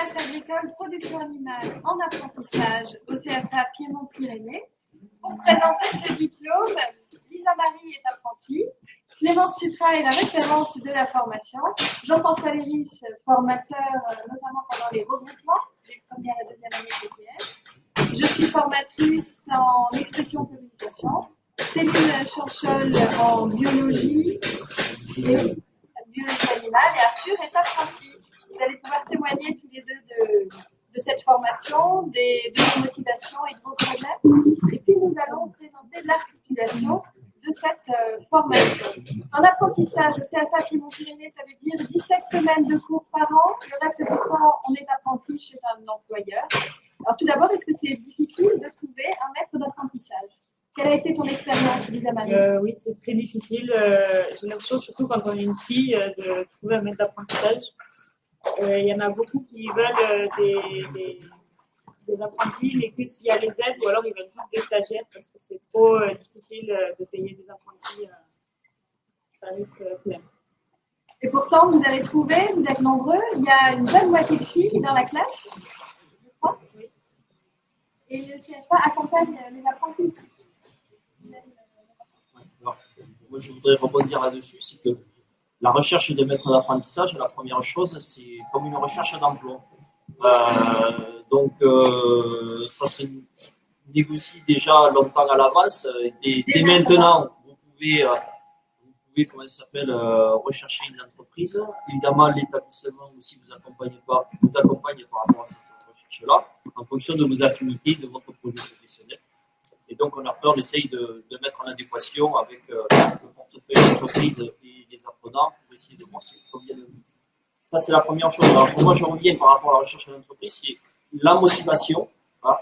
BTS agricole production animale en apprentissage au CFA Piémont-Pyrénées. Pour présenter ce diplôme, Lisa Marie est apprentie, Clémence Sutra est la référente de la formation, Jean-François Léris, formateur notamment pendant les regroupements des premières et deuxième années de BTS. Je suis formatrice en expression communication, Céline Chanchol en biologie et biologie animale et Arthur est apprenti. Vous allez pouvoir témoigner tous les deux de cette formation, de vos motivations et de vos projets. Et puis nous allons présenter l'articulation de cette formation. En apprentissage, le CFA Piémont-Pyrénées, ça veut dire 17 semaines de cours par an. Le reste du temps, on est apprenti chez un employeur. Alors tout d'abord, est-ce que c'est difficile de trouver un maître d'apprentissage? Quelle a été ton expérience, Lisa Marie? Oui, c'est très difficile. J'ai l'impression, surtout quand on est une fille, de trouver un maître d'apprentissage. Il y en a beaucoup qui veulent des apprentis, mais que s'il y a les aides, ou alors ils veulent juste des stagiaires parce que c'est trop difficile de payer des apprentis tarif plein. Et pourtant, vous avez trouvé, vous êtes nombreux, il y a une bonne moitié de filles dans la classe, je crois. Oui. Et le CFA accompagne les apprentis. Alors, moi, je voudrais rebondir là-dessus, c'est que la recherche des maîtres d'apprentissage, la première chose, c'est comme une recherche d'emploi. Ça se négocie déjà longtemps à l'avance. Dès maintenant, vous pouvez comment ça s'appelle, rechercher une entreprise. Évidemment, l'établissement aussi vous accompagne par rapport à cette recherche-là, en fonction de vos affinités, de votre projet professionnel. Et donc, on essaye de mettre en adéquation avec le portefeuille d'entreprise et les apprenants pour essayer de voir ce qui convient de nous. Ça, c'est la première chose. Alors, moi, je reviens par rapport à la recherche d'entreprise, c'est la motivation. Hein.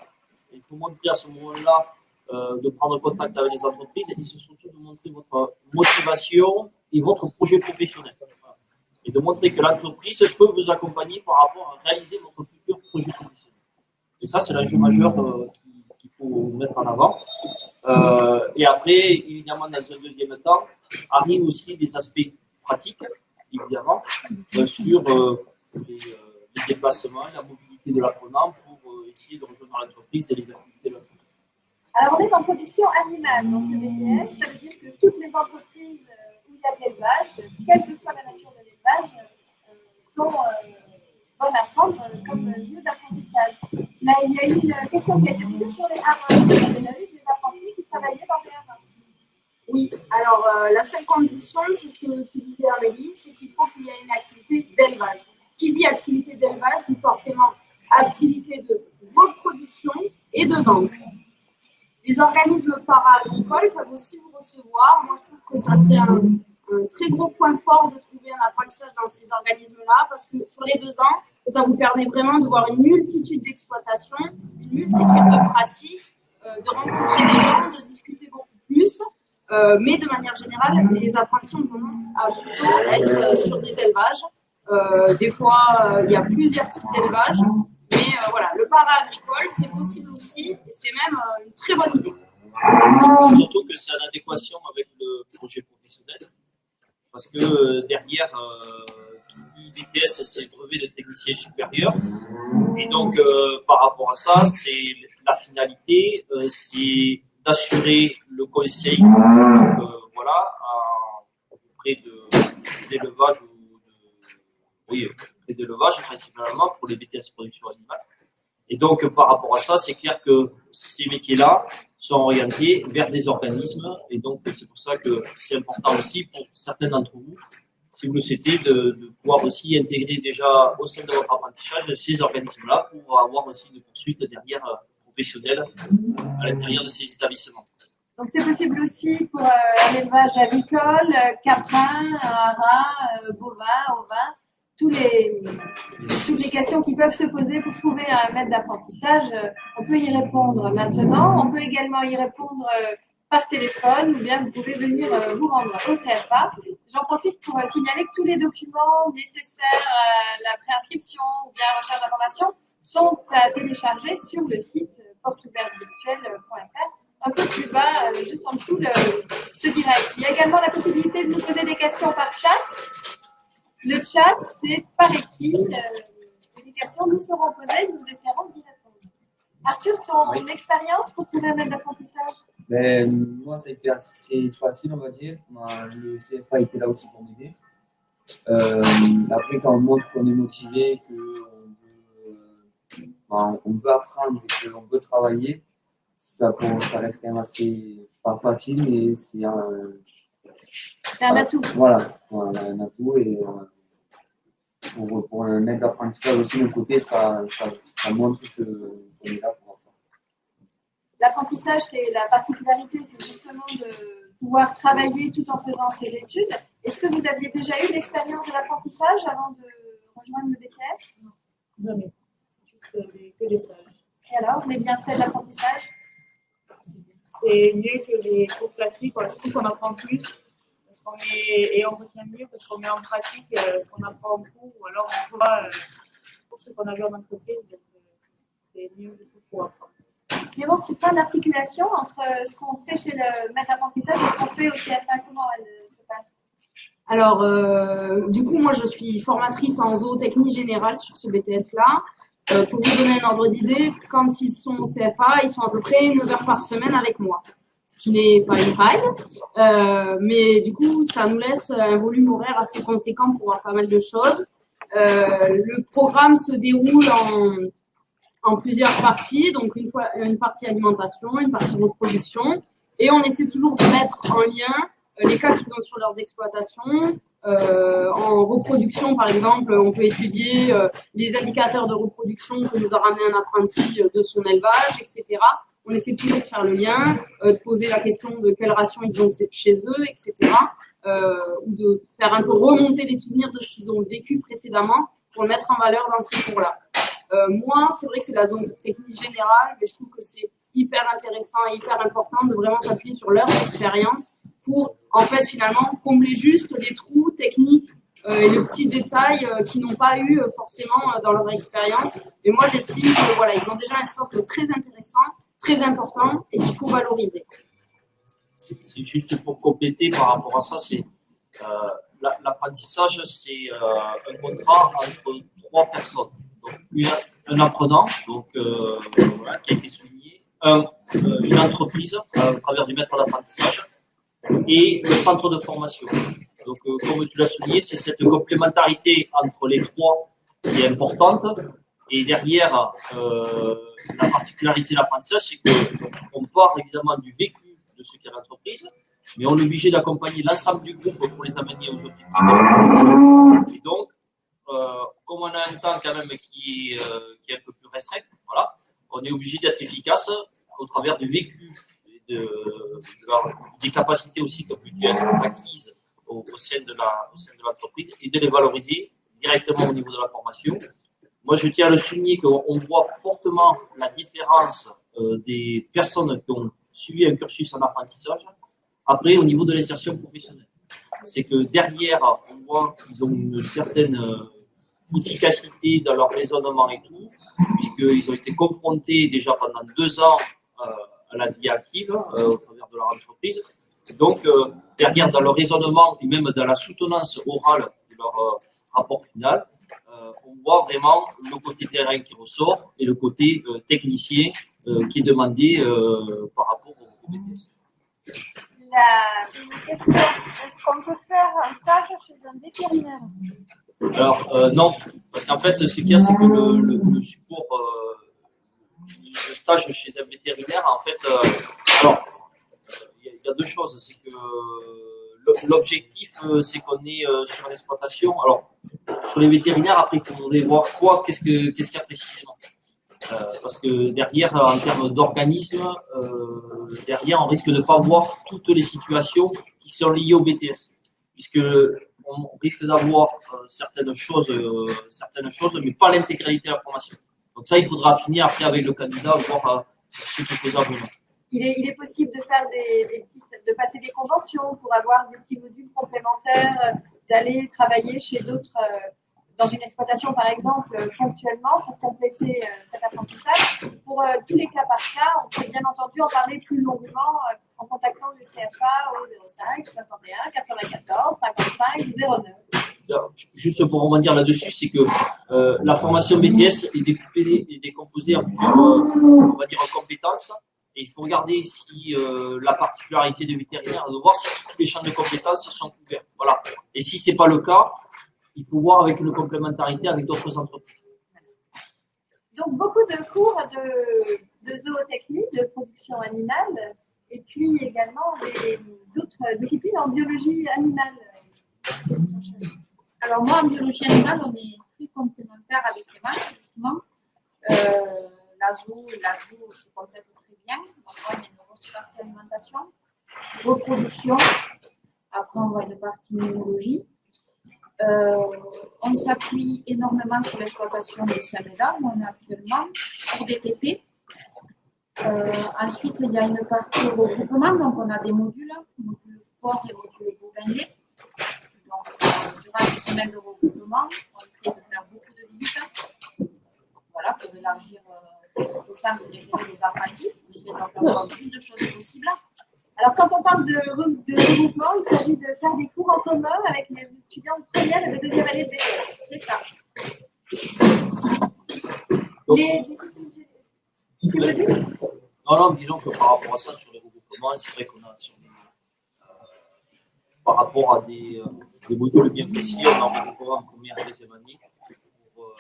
Il faut montrer à ce moment-là de prendre contact avec les entreprises et c'est surtout de montrer votre motivation et votre projet professionnel. Et de montrer que l'entreprise peut vous accompagner par rapport à réaliser votre futur projet professionnel. Et ça, c'est l'enjeu majeur qu'il faut mettre en avant. Et après, évidemment, dans un deuxième temps, arrivent aussi des aspects pratiques, évidemment, sur les déplacements, la mobilité de l'apprenant pour essayer de rejoindre l'entreprise et les activités de l'entreprise. Alors, on est en production animale dans ce BTS. Ça veut dire que toutes les entreprises où il y a de l'élevage, quelle que soit la nature de l'élevage, sont bonnes à prendre comme lieu d'apprentissage. Là, il y a une question qui a été posée sur les haras. Il y a eu des apprentis qui travaillaient dans les haras. Oui, alors la seule condition, c'est ce que tu disais Amélie, c'est qu'il faut qu'il y ait une activité d'élevage. Qui dit activité d'élevage dit forcément activité de reproduction et de vente. Les organismes para-agricoles peuvent aussi vous recevoir. Moi, je trouve que ça serait un très gros point fort de trouver un apprentissage dans ces organismes-là, parce que sur les 2 ans, ça vous permet vraiment de voir une multitude d'exploitations, une multitude de pratiques, de rencontrer des gens, de discuter beaucoup plus. Mais de manière générale, les apprentis ont tendance à plutôt être sur des élevages. Des fois, il y a plusieurs types d'élevages. Mais voilà, le para-agricole, c'est possible aussi, et c'est même une très bonne idée. C'est surtout que c'est en adéquation avec le projet professionnel, parce que derrière, BTS, c'est le brevet de technicien supérieur, et donc par rapport à ça, c'est la finalité, c'est d'assurer le conseil, auprès d'élevage et d'élevage principalement pour les BTS production animale. Et donc, par rapport à ça, c'est clair que ces métiers-là sont orientés vers des organismes. Et donc, c'est pour ça que c'est important aussi pour certains d'entre vous, si vous le souhaitez, de pouvoir aussi intégrer déjà au sein de votre apprentissage ces organismes-là pour avoir aussi une poursuite derrière professionnelle à l'intérieur de ces établissements. Donc, c'est possible aussi pour l'élevage avicole, caprin, haras, bovin, ovin. Toutes les questions qui peuvent se poser pour trouver un maître d'apprentissage, on peut y répondre maintenant. On peut également y répondre par téléphone ou bien vous pouvez venir vous rendre au CFA. J'en profite pour signaler que tous les documents nécessaires à la préinscription ou bien à la recherche d'informations sont à télécharger sur le site porteouvertevirtuelle.fr. Un peu plus bas, juste en dessous, ce direct. Il y a également la possibilité de nous poser des questions par chat. Le chat, c'est par écrit, des questions nous seront posées, nous essaierons d'y répondre. Arthur, ton expérience pour trouver un maître d'apprentissage? Moi, ça a été assez facile, on va dire. Le CFA était là aussi pour m'aider. Après, quand on montre qu'on est motivé, qu'on veut apprendre et qu'on veut travailler, ça reste quand même assez pas facile, mais c'est un atout. Voilà, un atout. Et pour un maître d'apprentissage aussi, de côté, ça montre qu'on est là pour apprendre. L'apprentissage, c'est la particularité, c'est justement de pouvoir travailler tout en faisant ses études. Est-ce que vous aviez déjà eu l'expérience de l'apprentissage avant de rejoindre le BTS? Non, jamais. Juste que des stages. Et alors, les bienfaits de l'apprentissage? C'est mieux que les cours classiques, je trouve qu'on apprend plus et on retient mieux parce qu'on met en pratique ce qu'on apprend en cours ou alors on voit pour ce qu'on a vu en entreprise. Donc, c'est mieux pour apprendre. Clémence, tu prends l'articulation entre ce qu'on fait chez le maître d'apprentissage et ce qu'on fait au CFA, comment elle se passe? Alors, du coup, moi, je suis formatrice en zootechnie générale sur ce BTS-là. Pour vous donner un ordre d'idée, quand ils sont au CFA, ils sont à peu près 9 heures par semaine avec moi. Ce qui n'est pas une paille, mais du coup, ça nous laisse un volume horaire assez conséquent pour voir pas mal de choses. Le programme se déroule en plusieurs parties, donc une partie alimentation, une partie reproduction, et on essaie toujours de mettre en lien les cas qu'ils ont sur leurs exploitations. En reproduction, par exemple, on peut étudier les indicateurs de reproduction que nous a ramené un apprenti de son élevage, etc. On essaie toujours de faire le lien, de poser la question de quelle ration ils ont chez eux, etc. Ou de faire un peu remonter les souvenirs de ce qu'ils ont vécu précédemment pour le mettre en valeur dans ces cours-là. Moi, c'est vrai que c'est la zone technique générale, mais je trouve que c'est hyper intéressant et hyper important de vraiment s'appuyer sur leur expérience pour, en fait, finalement, combler juste les trous techniques et les petits détails qu'ils n'ont pas eu forcément dans leur expérience. Et moi, j'estime que voilà, ils ont déjà un socle très intéressant, très important et qu'il faut valoriser. C'est juste pour compléter par rapport à ça, c'est l'apprentissage, c'est un contrat entre 3 personnes. Donc, un apprenant, donc, voilà, qui a été souligné, une entreprise à travers du maître d'apprentissage et le centre de formation. Donc, comme tu l'as souligné, c'est cette complémentarité entre les trois qui est importante. Et derrière, la particularité de l'apprentissage, c'est qu'on part évidemment du vécu de ce qu'est l'entreprise, mais on est obligé d'accompagner l'ensemble du groupe pour les amener aux objectifs de la formation. Et donc, comme on a un temps quand même qui est un peu plus restreint, voilà, on est obligé d'être efficace au travers du vécu, des capacités aussi qui ont pu être acquises au sein de l'entreprise et de les valoriser directement au niveau de la formation. Moi, je tiens à le souligner qu'on voit fortement la différence des personnes qui ont suivi un cursus en apprentissage après au niveau de l'insertion professionnelle. C'est que derrière, on voit qu'ils ont une certaine efficacité dans leur raisonnement et tout, puisqu'ils ont été confrontés déjà pendant 2 ans à la vie active au travers de leur entreprise. Donc, derrière, dans leur raisonnement et même dans la soutenance orale de leur rapport final, on voit vraiment le côté terrain qui ressort et le côté technicien qui est demandé par rapport au BTS. Une question, est-ce qu'on peut faire un stage chez un vétérinaire? Alors, non, parce qu'en fait, ce qu'il y a, c'est que le support, le stage chez un vétérinaire, en fait, alors, il y a 2 choses. C'est que l'objectif, c'est qu'on est sur l'exploitation. Alors, sur les vétérinaires, après, il faudrait voir qu'est-ce qu'il y a précisément. Parce que derrière, en termes d'organisme, derrière, on risque de ne pas voir toutes les situations qui sont liées au BTS. Puisque on risque d'avoir certaines choses, mais pas l'intégralité de la formation. Donc ça, il faudra affiner après avec le candidat, voir ce qui est faisable ou non. Il est possible de faire de passer des conventions pour avoir des petits modules complémentaires, d'aller travailler chez d'autres, dans une exploitation par exemple, ponctuellement pour compléter cet apprentissage. Pour tous les cas par cas, on peut bien entendu en parler plus longuement en contactant le CFA au 05 61 94 55 09. juste pour rebondir là-dessus, c'est que la formation BTS est décomposée en plusieurs, on va dire, compétences. Et il faut regarder si la particularité de vétérinaire, de voir si tous les champs de compétences sont couverts. Voilà. Et si ce n'est pas le cas, il faut voir avec une complémentarité avec d'autres entreprises. Donc, beaucoup de cours de zootechnie, de production animale, et puis également d'autres disciplines en biologie animale. Alors moi, en biologie animale, on est très complémentaires avec les masques, justement. La zoo et la bio se complètent très bien. Donc moi, il y a une grosse partie alimentation, reproduction. Après, on va de partie immunologie. On s'appuie énormément sur l'exploitation de Saint-Médard, où on est actuellement, pour des TP. Ensuite, il y a une partie regroupement, donc on a des modules porc et modules bovin. Donc, durant ces semaines de regroupement, on essaie de faire beaucoup de visites, voilà, pour élargir le centre d'intérêt des apprentis. On essaie de leur faire voir le plus de choses possibles. Alors, quand on parle de regroupement, il s'agit de faire des cours en commun avec les étudiants de première et de deuxième année de BTS. C'est ça. Les disciplines. Tu veux dire? Non, disons que par rapport à ça, sur les regroupements, c'est vrai qu'on a par rapport à des modules bien précis, on a un regroupement en première et deuxième année pour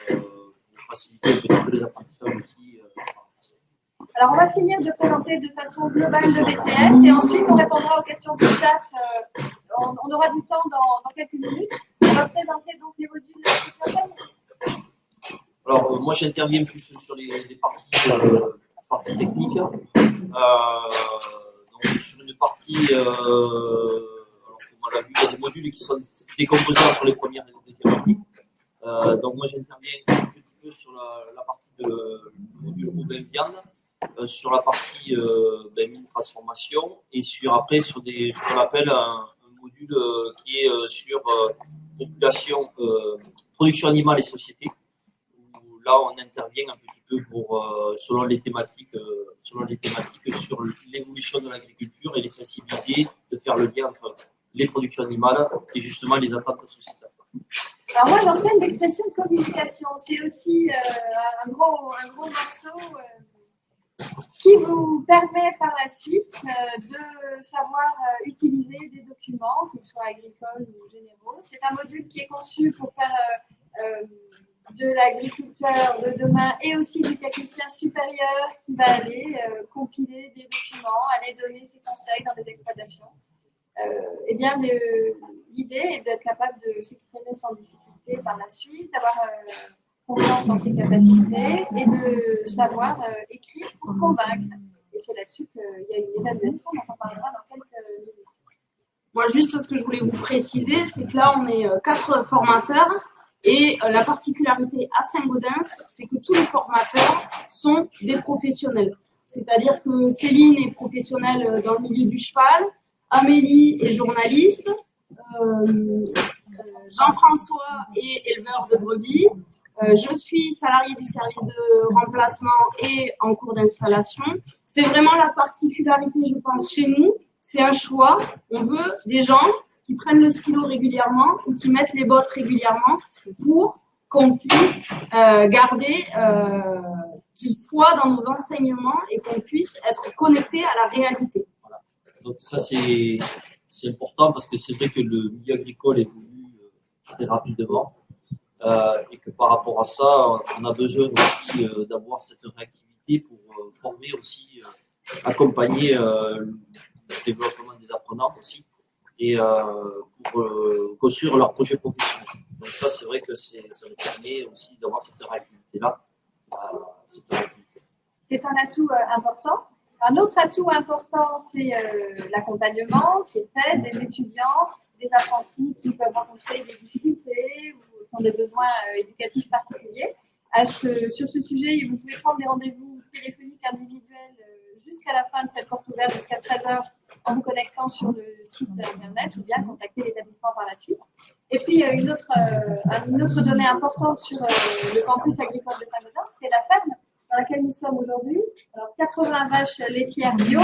faciliter un petit peu les apprentissages aussi. Alors, on va finir de présenter de façon globale le BTS et ensuite on répondra aux questions du chat. On aura du temps dans quelques minutes. On va présenter donc les modules qui concernent. Alors, moi j'interviens plus sur les parties techniques. Donc, sur une partie, alors comme on l'a vu, il y a des modules qui sont décomposés entre les premières et les deuxièmes années. Donc, moi j'interviens un petit peu sur la partie de module bovin viande. Sur la partie mine transformation et après sur ce qu'on appelle un module qui est sur population, production animale et société, où là on intervient un petit peu selon les thématiques sur l'évolution de l'agriculture et les sensibiliser, de faire le lien entre les productions animales et justement les attentes sociétales. Alors moi j'enseigne l'expression de communication, c'est aussi un gros morceau qui vous permet par la suite de savoir utiliser des documents, qu'ils soient agricoles ou généraux. C'est un module qui est conçu pour faire de l'agriculteur de demain et aussi du technicien supérieur qui va aller compiler des documents, aller donner ses conseils dans des exploitations. Eh bien, l'idée est d'être capable de s'exprimer sans difficulté par la suite, d'avoir confiance en ses capacités et de savoir écrire pour convaincre. Et c'est là-dessus qu'il y a une évaluation dont on parlera dans quelques minutes. Moi, juste ce que je voulais vous préciser, c'est que là, on est 4 formateurs et la particularité à Saint-Gaudens, c'est que tous les formateurs sont des professionnels. C'est-à-dire que Céline est professionnelle dans le milieu du cheval, Amélie est journaliste, Jean-François est éleveur de brebis. Je suis salariée du service de remplacement et en cours d'installation. C'est vraiment la particularité, je pense, chez nous. C'est un choix. On veut des gens qui prennent le stylo régulièrement ou qui mettent les bottes régulièrement pour qu'on puisse garder du poids dans nos enseignements et qu'on puisse être connecté à la réalité. Voilà. Donc ça, c'est important parce que c'est vrai que le milieu agricole évolue très rapidement. Et que par rapport à ça, on a besoin aussi d'avoir cette réactivité pour former aussi, accompagner le développement des apprenants aussi et pour construire leur projet professionnel. Donc ça, c'est vrai que ça nous permet aussi d'avoir cette réactivité-là. C'est un atout important. Un autre atout important, c'est l'accompagnement qui est fait des étudiants, des apprentis qui peuvent rencontrer des difficultés ou qui ont des besoins éducatifs particuliers. Sur ce sujet, vous pouvez prendre des rendez-vous téléphoniques individuels jusqu'à la fin de cette porte ouverte, jusqu'à 13h, en vous connectant sur le site internet ou bien contacter l'établissement par la suite. Et puis, une autre donnée importante sur le campus agricole de Saint-Gaudens, c'est la ferme dans laquelle nous sommes aujourd'hui. Alors, 80 vaches laitières bio,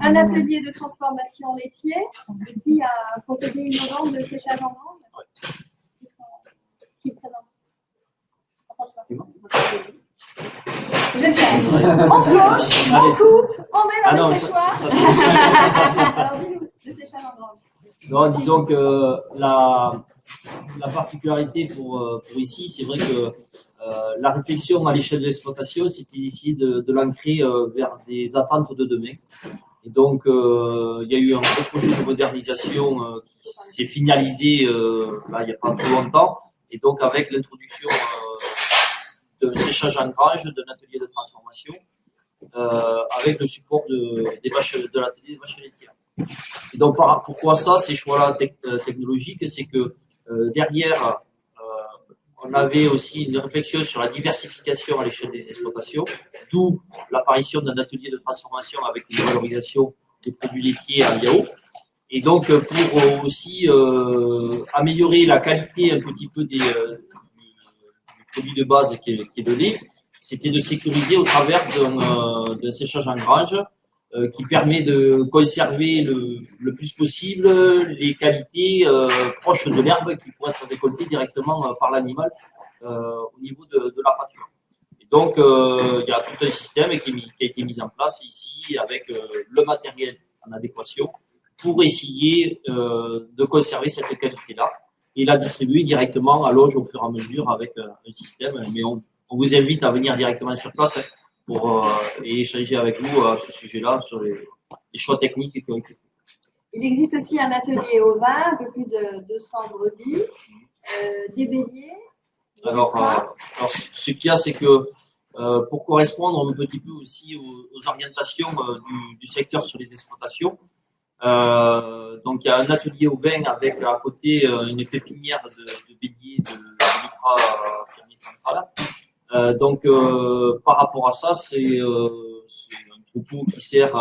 un atelier de transformation laitier, et puis un procédé innovant de séchage en ondes. Qui le présente? François. C'est bon. Je vais le faire. On flanche, on Allez. coupe, on met Ah dans non, le ça, séchoir. ça, c'est Alors dis-nous, le séchage en grande. Non, disons que la particularité pour ici, c'est vrai que la réflexion à l'échelle de l'exploitation, c'était d'essayer de l'ancrer vers des attentes de demain. Et donc, il y a eu un gros projet de modernisation qui s'est finalisé là, il n'y a pas trop longtemps. Et donc, avec l'introduction d'un séchage en grage, d'un atelier de transformation, avec le support de l'atelier des vaches laitières. Et donc, pourquoi ça, ces choix-là technologiques, c'est que derrière, on avait aussi une réflexion sur la diversification à l'échelle des exploitations, d'où l'apparition d'un atelier de transformation avec une valorisation des produits laitiers en yaourt. Et donc, pour aussi améliorer la qualité un petit peu du produit de base qui est le lait, c'était de sécuriser au travers d'un séchage en grage qui permet de conserver le plus possible les qualités proches de l'herbe qui pourraient être récoltées directement par l'animal au niveau de la pâture. Et donc, il y a tout un système qui a été mis en place ici avec le matériel en adéquation pour essayer de conserver cette qualité-là et la distribuer directement à l'auge au fur et à mesure avec un système. Mais on vous invite à venir directement sur place pour et échanger avec vous à ce sujet-là sur les choix techniques qui ont été faits. Il existe aussi un atelier au vin, un peu plus de 200 brebis, des béliers. Alors, ce qu'il y a, c'est que pour correspondre un petit peu aussi aux orientations du secteur sur les exploitations, donc il y a un atelier au vin avec à côté une pépinière de béliers de l'Ultra Fermier Central. Donc, par rapport à ça, c'est un troupeau qui sert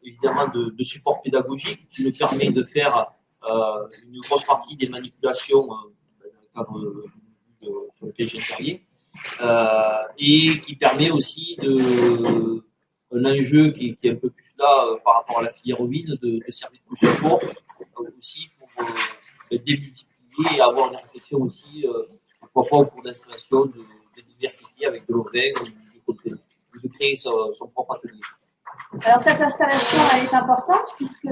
évidemment de support pédagogique, qui nous permet de faire une grosse partie des manipulations dans le cadre sur lequel j'interviens, et qui permet aussi un enjeu qui est un peu plus là par rapport à la filière ovine, de servir de support aussi pour démultiplier et avoir une réflexion aussi, pourquoi pas au cours d'installation de diversifier avec de l'ovin ou de créer son propre atelier. Alors cette installation, elle est importante puisque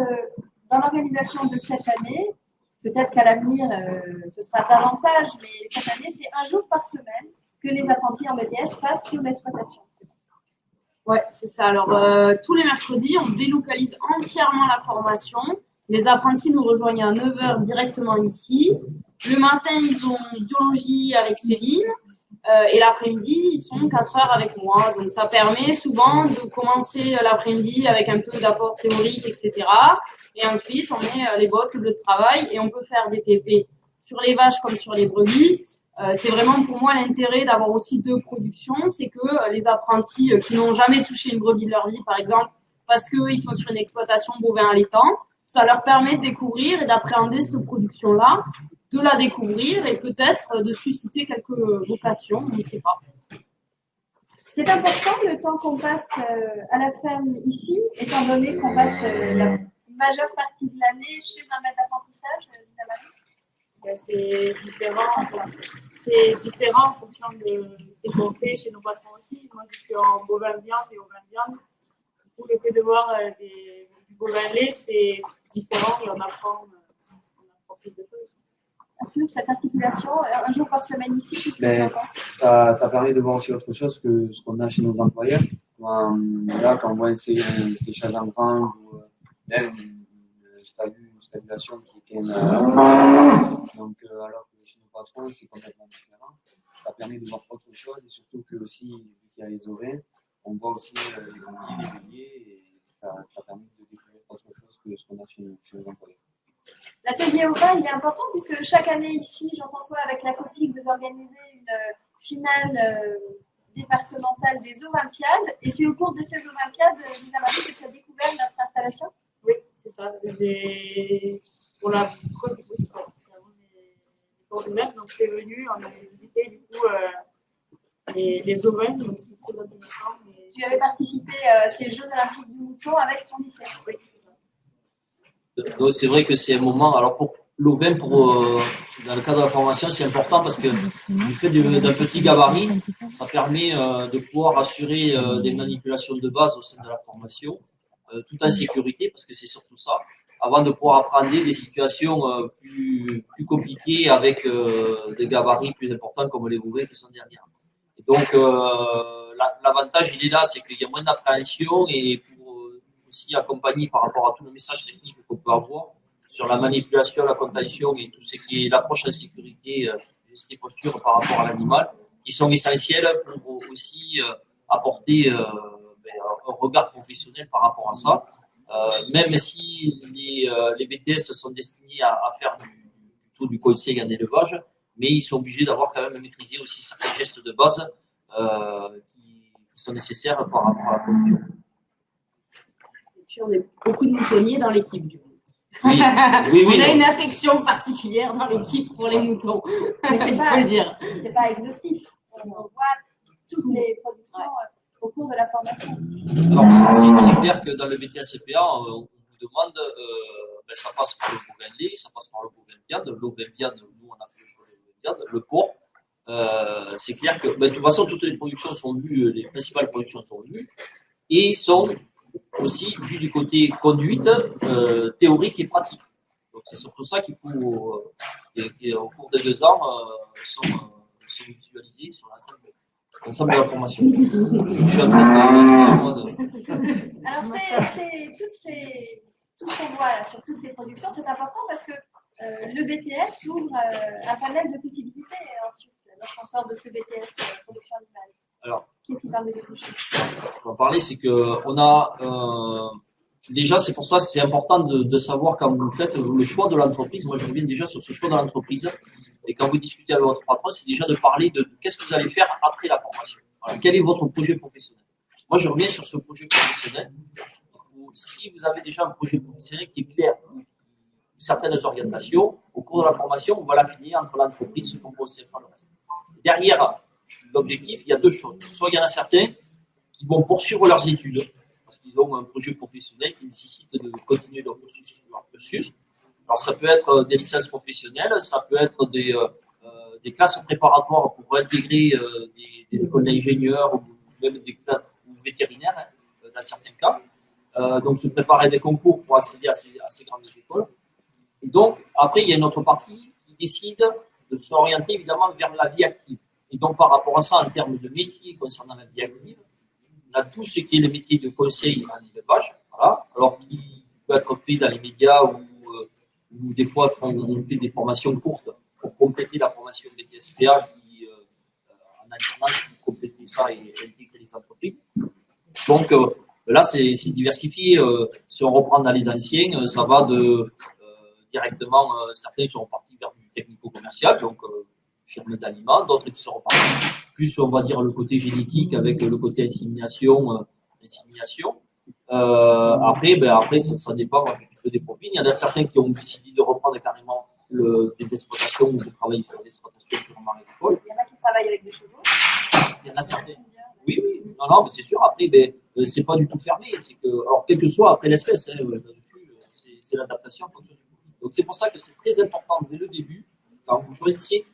dans l'organisation de cette année, peut-être qu'à l'avenir, ce sera davantage, mais cette année, c'est un jour par semaine que les apprentis en BTS passent sur l'exploitation. Ouais, c'est ça. Alors, tous les mercredis, on délocalise entièrement la formation. Les apprentis nous rejoignent à 9h directement ici. Le matin, ils ont biologie avec Céline. Et l'après-midi, ils sont 4 heures avec moi. Donc, ça permet souvent de commencer l'après-midi avec un peu d'apport théorique, etc. Et ensuite, on met les bottes, le bleu de travail et on peut faire des TP sur les vaches comme sur les brebis. C'est vraiment pour moi l'intérêt d'avoir aussi deux productions. C'est que les apprentis qui n'ont jamais touché une brebis de leur vie, par exemple, parce qu'ils sont sur une exploitation bovin allaitant, ça leur permet de découvrir et d'appréhender cette production-là, de la découvrir et peut-être de susciter quelques vocations, on ne sait pas. C'est important le temps qu'on passe à la ferme ici, étant donné qu'on passe la majeure partie de l'année chez un maître d'apprentissage, Lisa Marie. C'est différent. C'est différent en fonction de ce qu'on fait chez nos patrons aussi. Moi, je suis en bovin viande et ovin viande. Du coup, le fait de voir du bovin lait, c'est différent et on apprend plus de choses. Arthur, cette articulation, un jour par semaine ici, qu'est-ce que tu en penses? Ça permet de voir aussi autre chose que ce qu'on a chez nos employeurs. Là, quand on voit un séchage en grange ou même une stabulation qui est quand même assez. Donc, alors que chez nos patrons, c'est complètement différent. Ça permet de voir autre chose et surtout que aussi, vu qu'il y a les ovaires, on voit aussi les brebis, les béliers et ça permet de découvrir autre chose que ce qu'on a chez nos employeurs. L'atelier au vin, il est important puisque chaque année ici, Jean-François, avec la COPIC, vous organisez une finale départementale des Olympiades. Et c'est au cours de ces Olympiades, Lisa Marie, que tu as découvert notre installation? Oui, c'est ça. Pour la COPIC, oui, c'était avant les cours du maître. Donc, j'étais venue, on avait visité du coup les ovins, donc c'était très intéressant. Tu avais participé à ces Jeux Olympiques du Mouton avec son lycée. Oui, c'est ça. Donc, c'est vrai que c'est un moment, alors l'ovin, dans le cadre de la formation, c'est important parce que du fait d'un petit gabarit, ça permet de pouvoir assurer des manipulations de base au sein de la formation, tout en sécurité, parce que c'est surtout ça, avant de pouvoir apprendre des situations plus compliquées avec des gabarits plus importants comme les ouvins qui sont derrière. Et donc, l'avantage, il est là, c'est qu'il y a moins d'appréhension et pour aussi accompagner par rapport à tous les messages techniques qu'on peut avoir sur la manipulation, la contention et tout ce qui est l'approche en sécurité, gestes et postures par rapport à l'animal, qui sont essentiels pour aussi apporter un regard professionnel par rapport à ça. Même si les BTS sont destinés à faire du conseil en élevage, mais ils sont obligés d'avoir quand même maîtrisé aussi certains gestes de base qui sont nécessaires par rapport à la production. Et puis on est beaucoup de moutonniers dans l'équipe du coup. Oui, on a une affection particulière dans l'équipe pour les moutons. Mais il faut le dire. C'est pas exhaustif. On voit toutes les productions au cours de la formation. Alors, c'est clair que dans le BTS-CPA, on vous demande, ça passe par le bovin lait, ça passe par le bovin viande. L'ovin viande, nous, on a fait le choix de l'ovin viande. Le porc, c'est clair que, de toute façon, toutes les productions sont vues, les principales productions sont vues, et sont aussi vues du côté conduite, théorique et pratique. Donc, c'est surtout ça qu'il faut, au cours des 2 ans, sont visualisés sur l'ensemble de la formation. Je suis en train de... Alors, tout ce qu'on voit là, sur toutes ces productions, c'est important parce que le BTS ouvre un panel de possibilités ensuite, lorsqu'on sort de ce BTS production animale. Alors, qu'est-ce qui parle de débouchés? Je vais en parler, c'est qu'on a... déjà, c'est pour ça que c'est important de savoir quand vous faites le choix de l'entreprise. Moi, je reviens déjà sur ce choix de l'entreprise. Et quand vous discutez avec votre patron, c'est déjà de parler de qu'est-ce que vous allez faire après la formation. Voilà. Quel est votre projet professionnel? Moi, je reviens sur ce projet professionnel. Si vous avez déjà un projet professionnel qui est clair, certaines orientations, au cours de la formation, on va l'affiner entre l'entreprise, ce qu'on peut aussi faire le reste. Derrière l'objectif, il y a 2 choses. Soit il y en a certains qui vont poursuivre leurs études, parce qu'ils ont un projet professionnel qui nécessite de continuer leur cursus. Alors, ça peut être des licences professionnelles, ça peut être des classes préparatoires pour intégrer des écoles d'ingénieurs ou même des classes vétérinaires, dans certains cas. Donc, se préparer des concours pour accéder à ces grandes écoles. Et donc, après, il y a une autre partie qui décide de s'orienter évidemment vers la vie active. Et donc, par rapport à ça, en termes de métier concernant la vie active, on a tout ce qui est le métier de conseil en élevage, voilà, alors qui peut être fait dans les médias ou des fois on fait des formations courtes pour compléter la formation BTSPA qui, en alternance, pour compléter ça et intégrer les entreprises. Donc là, c'est diversifié. Si on reprend dans les anciens, ça va de directement, certains sont partis vers du technico-commercial, donc firme d'aliments, d'autres qui sont repartis plus, on va dire, le côté génétique avec le côté insémination. Après, ça dépend un petit peu des profils. Il y en a certains qui ont décidé de reprendre carrément des exploitations ou de travailler sur des exploitations purement agricoles. Il y en a qui travaillent avec des chevaux. Il y en a certains. Oui, non, mais c'est sûr. Après, c'est pas du tout fermé. C'est que, alors, quel que soit après l'espèce, c'est l'adaptation en fonction du profil. Donc, c'est pour ça que c'est très important dès le début, quand vous choisissez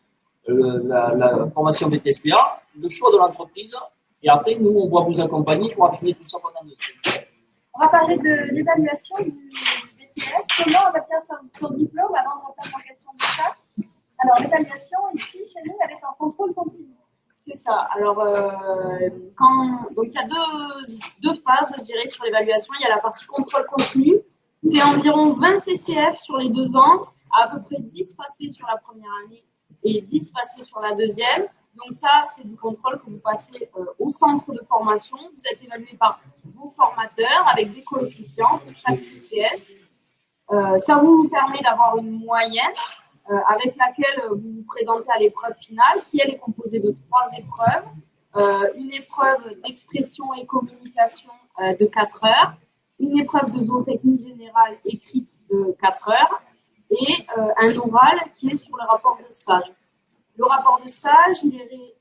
la formation BTSPA, le choix de l'entreprise, et après, nous, on va vous accompagner pour affiner tout ça pendant 2 ans. On va parler de l'évaluation du BTS. Comment on obtient son diplôme avant de reprendre en question de ça? Alors, l'évaluation, ici, chez nous, elle est en contrôle continu. C'est ça. Alors, donc il y a 2 phases, je dirais, sur l'évaluation. Il y a la partie contrôle continu. C'est environ 20 CCF sur les 2 ans, à peu près 10 passés sur la première année et 10 passés sur la deuxième. Donc ça, c'est du contrôle que vous passez au centre de formation. Vous êtes évalué par vos formateurs avec des coefficients pour chaque CCF. Ça vous permet d'avoir une moyenne avec laquelle vous vous présentez à l'épreuve finale, qui elle est composée de 3 épreuves. Une épreuve d'expression et communication de 4 heures, une épreuve de zootechnie générale écrite de 4 heures et un oral qui est sur le rapport de stage. Le rapport de stage,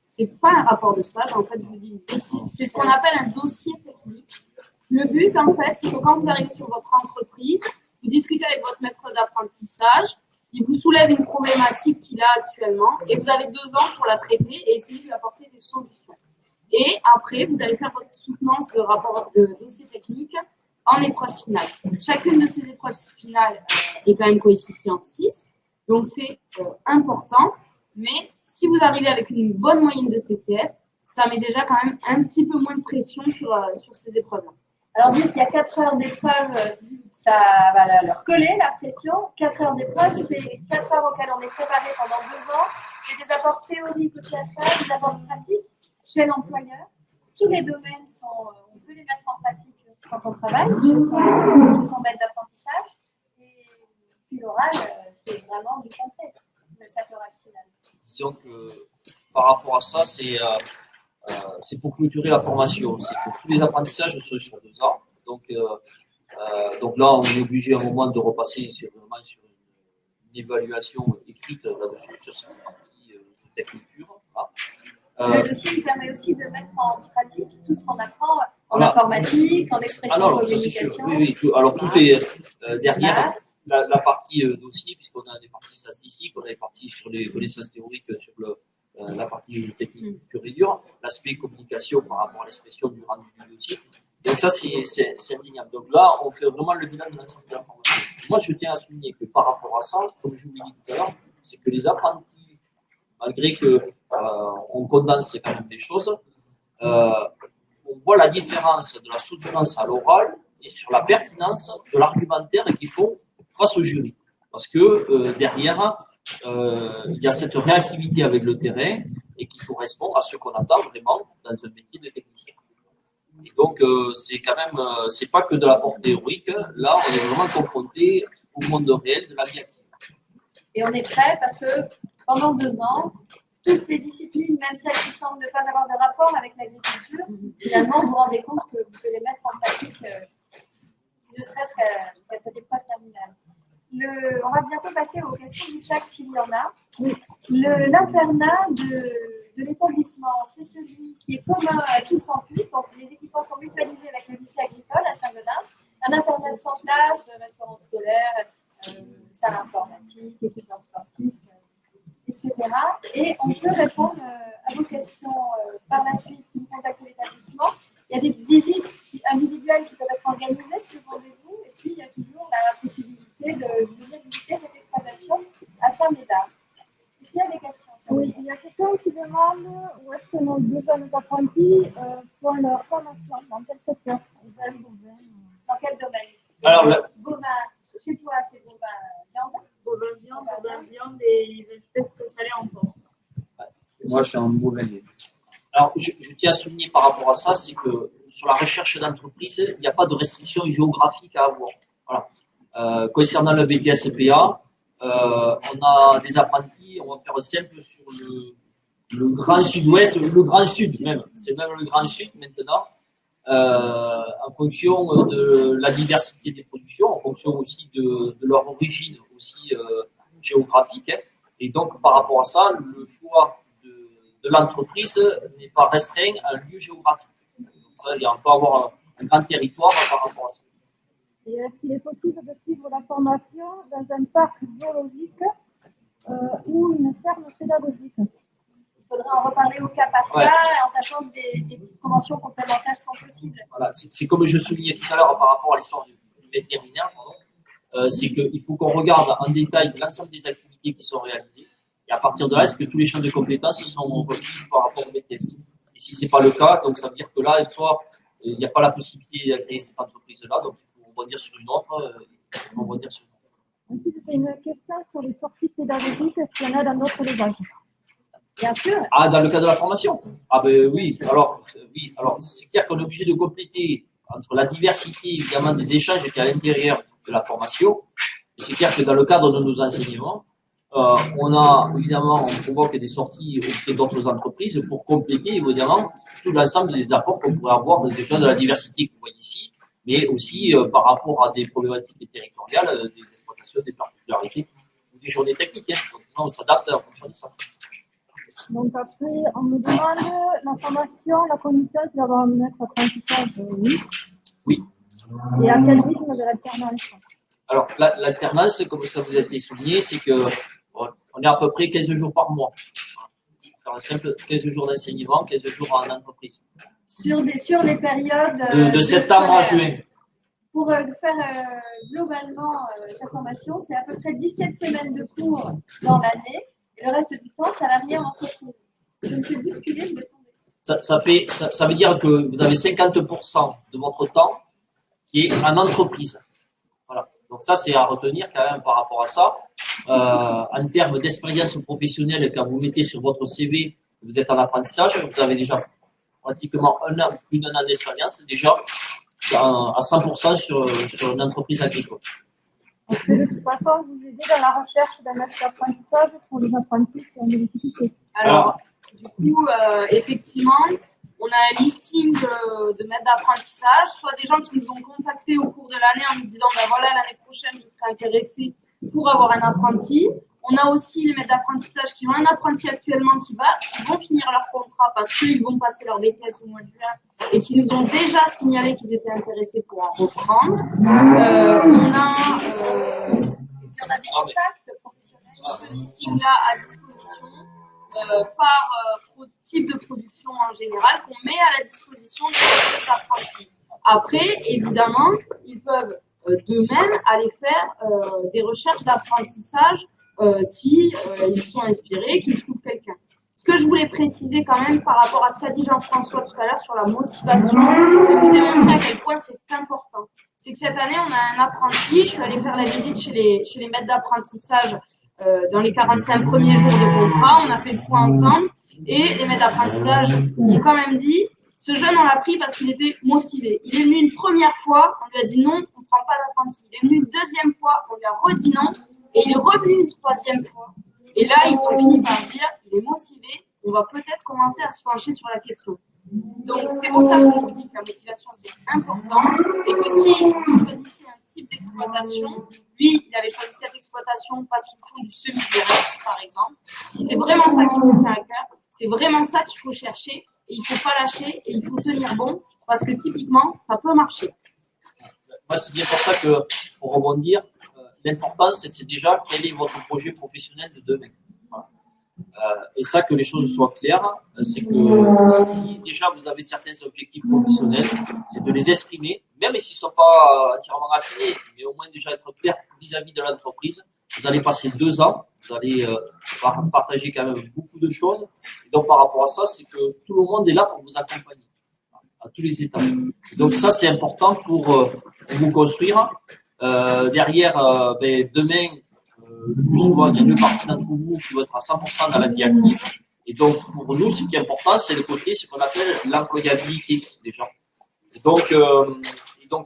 c'est pas un rapport de stage, en fait, je vous dis une bêtise, c'est ce qu'on appelle un dossier technique. Le but, en fait, c'est que quand vous arrivez sur votre entreprise, vous discutez avec votre maître d'apprentissage, il vous soulève une problématique qu'il a actuellement et vous avez 2 ans pour la traiter et essayer de lui apporter des solutions. Et après, vous allez faire votre soutenance de rapport de dossier technique en épreuve finale. Chacune de ces épreuves finales est quand même coefficient 6, donc c'est important. Mais si vous arrivez avec une bonne moyenne de CCF, ça met déjà quand même un petit peu moins de pression sur ces épreuves-là. Alors dire qu'il y a 4 heures d'épreuve, ça va leur coller la pression. 4 heures d'épreuve, c'est 4 heures auxquelles on est préparé pendant 2 ans. C'est des apports théoriques aussi à faire, des apports pratiques chez l'employeur. Tous les domaines on peut les mettre en pratique quand on travaille, chez son maître d'apprentissage. Et puis l'oral, c'est vraiment du concret, de cette oral finale. Disons que par rapport à ça, c'est pour clôturer la formation. C'est que tous les apprentissages sont sur 2 ans. Donc là, on est obligé à un moment de repasser sur une évaluation écrite là-dessus, sur cette partie, sur technique pure. Le dossier il permet aussi de mettre en pratique tout ce qu'on apprend en informatique, en expression de communication. Oui. Alors tout est derrière la partie dossier, puisqu'on a des parties statistiques, on a des parties sur les connaissances théoriques, sur la partie technique pure et dure, l'aspect communication par rapport à l'expression du rendu du dossier. Donc ça, c'est indéniable. Donc là, on fait vraiment le bilan de l'ensemble de la formation. Moi, je tiens à souligner que par rapport à ça, comme je vous l'ai dit tout à l'heure, c'est que les apprentis, malgré qu'on condense quand même des choses, on voit la différence de la soutenance à l'oral et sur la pertinence de l'argumentaire qu'ils font face au jury. Parce que derrière, il y a cette réactivité avec le terrain et qui correspond à ce qu'on attend vraiment dans un métier de technicien. Et donc, c'est quand même, c'est pas que de l'apport théorique. Là, on est vraiment confronté au monde réel de la vie active. Et on est prêt parce que pendant 2 ans, toutes les disciplines, même celles qui semblent ne pas avoir de rapport avec l'agriculture, finalement, vous vous rendez compte que vous pouvez les mettre en pratique, ne serait-ce qu'à cette épreuve terminale. On va bientôt passer aux questions du chat s'il y en a. L'internat de l'établissement, c'est celui qui est commun à tout le campus. Donc, les équipements sont mutualisés avec le lycée agricole à Saint-Gaudens. Un internat sans classe, restaurant scolaire, salle informatique, équipements sportifs, etc. Et on peut répondre à vos questions par la suite si vous contactez l'établissement. Il y a des visites individuelles qui peuvent être organisées sur rendez-vous. Et puis, il y a toujours la possibilité de venir visiter cette exploitation à Saint-Médard. Est-ce qu'il y a des questions? Oui, il y a quelqu'un qui demande où est-ce que nos 2 jeunes apprentis font leur formation, dans quel secteur? Dans quel domaine? Alors, Bovin, chez toi, c'est bovin viande? Bovin viande et ils veulent peut-être s'installer en porc. Moi, je suis en Bourgogne. Alors, je tiens à souligner par rapport à ça, c'est que sur la recherche d'entreprise, il n'y a pas de restriction géographique à avoir. Voilà. Concernant le BTS-PA, on a des apprentis, on va faire simple sur le grand sud-ouest, le grand sud même, c'est même le grand sud maintenant, en fonction de la diversité des productions, en fonction aussi de leur origine aussi géographique. Hein. Et donc, par rapport à ça, le choix de l'entreprise n'est pas restreint à un lieu géographique. Donc ça, on peut avoir un grand territoire par rapport à ça. Et est-ce qu'il est possible de suivre la formation dans un parc zoologique ou une ferme pédagogique? Il faudra en reparler au cas par cas, en sachant que des conventions complémentaires sont possibles. Voilà, c'est comme je soulignais tout à l'heure par rapport à l'histoire du vétérinaire, c'est qu'il faut qu'on regarde en détail l'ensemble des activités qui sont réalisées. Et à partir de là, est-ce que tous les champs de compétences sont requis par rapport au BTS? Et si ce n'est pas le cas, donc ça veut dire que là, il n'y a pas la possibilité de créer cette entreprise-là, donc il faut rebondir sur une autre. Ensuite, c'est une question sur les sorties pédagogiques. Est-ce qu'il y en a dans d'autres élevages? Bien sûr. Ah, dans le cas de la formation? Ah ben oui. Alors c'est clair qu'on est obligé de compléter entre la diversité, évidemment, des échanges qui est à l'intérieur de la formation. Et c'est clair que dans le cadre de nos enseignements, on provoque des sorties auprès d'autres entreprises pour compléter, évidemment, tout l'ensemble des apports qu'on pourrait avoir déjà de la diversité que vous voyez ici, mais aussi par rapport à des problématiques territoriales, des exploitations, des particularités ou des journées techniques. Hein. Donc, on s'adapte en fonction de ça. Donc après, on me demande la formation, la commission, c'est d'avoir un maître apprentissage, oui. Oui. Et à quel rythme de l'alternance? Alors, l'alternance, comme ça vous a été souligné, c'est que on est à peu près 15 jours par mois. Pour faire un simple, 15 jours d'enseignement, 15 jours en entreprise. Sur des périodes De septembre à scolaires. juin. Pour faire globalement sa formation, c'est à peu près 17 semaines de cours dans l'année et le reste du temps salarié en entreprise. Je me suis bousculée, je vais tomber. Ça veut dire que vous avez 50% de votre temps qui est en entreprise. Voilà. Donc ça, c'est à retenir quand même par rapport à ça. En termes d'expérience professionnelle, quand vous mettez sur votre CV, vous êtes en apprentissage, vous avez déjà pratiquement plus d'un an d'expérience, déjà à 100% sur une entreprise agricole. Est-ce que de toute façon, vous aidez dans la recherche d'un maître d'apprentissage pour les apprentis qui ont des difficultés? Alors, du coup, effectivement, on a un listing de maîtres d'apprentissage, soit des gens qui nous ont contactés au cours de l'année en nous disant, ben voilà, l'année prochaine, je serai intéressé pour avoir un apprenti. On a aussi les maîtres d'apprentissage qui ont un apprenti actuellement qui vont finir leur contrat parce qu'ils vont passer leur BTS au mois de juin et qui nous ont déjà signalé qu'ils étaient intéressés pour en reprendre. On a des contacts professionnels. Ce listing-là à disposition par type de production en général qu'on met à la disposition des apprentis. Après, évidemment, ils peuvent d'eux-mêmes aller faire des recherches d'apprentissage si ils sont inspirés, qu'ils trouvent quelqu'un. Ce que je voulais préciser quand même par rapport à ce qu'a dit Jean-François tout à l'heure sur la motivation, pour vous démontrer à quel point c'est important. C'est que cette année, on a un apprenti, je suis allée faire la visite chez les maîtres d'apprentissage dans les 45 premiers jours de contrat, on a fait le point ensemble et les maîtres d'apprentissage m'ont quand même dit, ce jeune on l'a pris parce qu'il était motivé. Il est venu une première fois, on lui a dit non, on ne prend pas d'apprenti. Il est venu une deuxième fois, on lui a redit non et il est revenu une troisième fois. Et là, ils sont finis par dire, il est motivé, on va peut-être commencer à se pencher sur la question. Donc, c'est pour ça qu'on vous dit que la motivation, c'est important et que si vous choisissez un type d'exploitation, lui, il avait choisi cette exploitation parce qu'il faut du semi-direct, par exemple. Si c'est vraiment ça qui vous tient à cœur, c'est vraiment ça qu'il faut chercher et il ne faut pas lâcher et il faut tenir bon parce que typiquement, ça peut marcher. Moi, c'est bien pour ça que, pour rebondir, l'important, c'est déjà quel est votre projet professionnel de demain. Voilà. Et ça, que les choses soient claires, c'est que si déjà vous avez certains objectifs professionnels, c'est de les exprimer, même s'ils ne sont pas entièrement affinés, mais au moins déjà être clair vis-à-vis de l'entreprise. Vous allez passer 2 ans, vous allez partager quand même beaucoup de choses. Et donc, par rapport à ça, c'est que tout le monde est là pour vous accompagner à tous les étapes. Et donc, ça, c'est important pour vous construire. Derrière, demain, le plus souvent, il y a une partie d'entre vous qui va être à 100% dans la vie active. Et donc, pour nous, ce qui est important, c'est le côté, ce qu'on appelle l'employabilité des gens. Et donc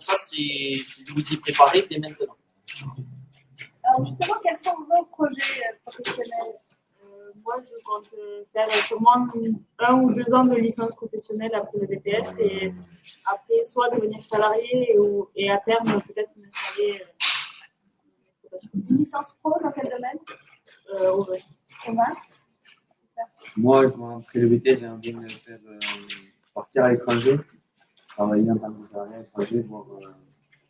ça, c'est de vous y préparer dès maintenant. Alors, justement, quels sont vos projets professionnels? Moi, je compte faire sûrement 1 ou 2 ans de licence professionnelle après le BTS et après, soit devenir salarié et à terme, peut-être m'installer. Une licence pro dans quel domaine? Au vin. Au vin. Moi, après le BTS, j'ai envie de faire partir à l'étranger, travailler en tant que salarié à l'étranger, voir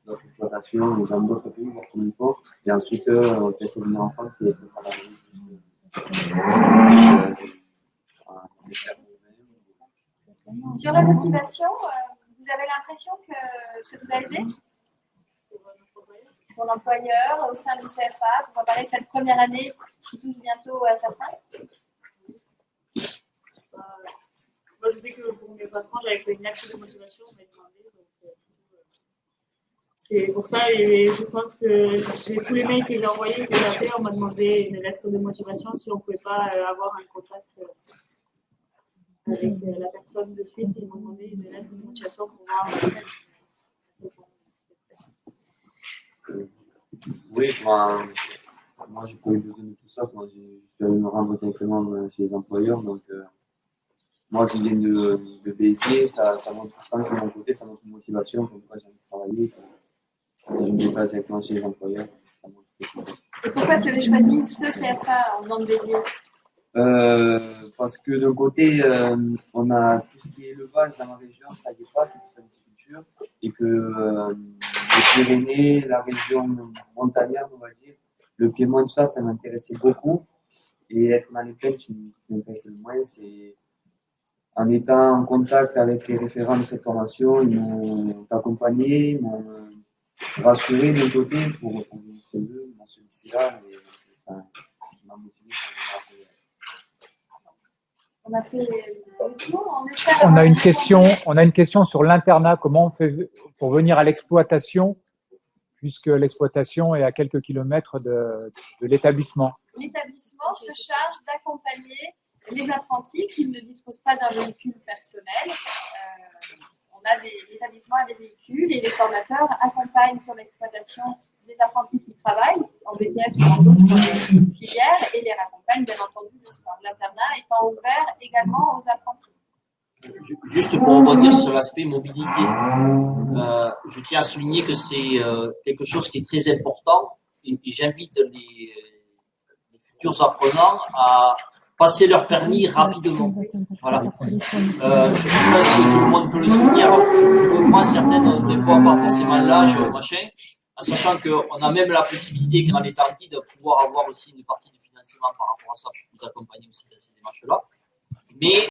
d'autres exploitations dans d'autres pays, voir comment il faut. Et ensuite, peut-être venir en France et être salarié. Sur la motivation, vous avez l'impression que ça vous a aidé? Pour l'employeur, au sein du CFA, pour préparer cette première année qui touche bientôt à sa fin? Moi, je sais que pour mes patrons, j'avais fait une lettre de motivation, on m'a demandé. Donc, c'est pour ça, et je pense que j'ai tous les mails que j'ai envoyés, que j'ai appelés, on m'a demandé une lettre de motivation si on ne pouvait pas avoir un contact avec la personne de suite. Ils m'ont demandé une lettre de motivation pour voir. Oui, moi je peux vous donner tout ça. Moi, je suis allé me rendre directement chez les employeurs. Donc, moi qui viens de Béziers, ça montre, je pense que de mon côté, ça montre une motivation. Comme quoi j'ai envie de travailler. Si je me déplace directement chez les employeurs, ça montre quelque chose. Et pourquoi tu avais choisi ce CFA en venant de Béziers? Parce que d'un côté, on a tout ce qui est élevage dans ma région, ça y est pas, c'est pour sa viticulture, et que les Pyrénées, la région montagnarde, on va dire, le Piémont, tout ça, ça m'intéressait beaucoup. Et être dans les plaines, ce qui m'intéressait le moins, c'est en étant en contact avec les référents de cette formation, ils m'ont accompagné, ils m'ont rassuré d'un côté pour dans ce lycée-là, et ça m'a motivé pour venir à On a fait le tour, on espère On a avoir une question sur l'internat. Comment on fait pour venir à l'exploitation, puisque l'exploitation est à quelques kilomètres de l'établissement? L'établissement se charge d'accompagner les apprentis qui ne disposent pas d'un véhicule personnel. L'établissement a des véhicules et les formateurs accompagnent sur l'exploitation des apprentis qui travaillent en BTS ou dans d'autres filières et les raccompagnent bien entendu le soir. L'internat étant ouvert également aux apprentis. Juste pour rebondir sur l'aspect mobilité, je tiens à souligner que c'est quelque chose qui est très important et j'invite les futurs apprenants à passer leur permis rapidement. Voilà. Je pense que tout le monde peut le souligner. Alors, je comprends certaines, des fois, pas forcément l'âge, machin, en sachant qu'on a même la possibilité, quand on est parti, de pouvoir avoir aussi une partie du financement par rapport à ça pour nous accompagner aussi dans ces démarches-là. Mais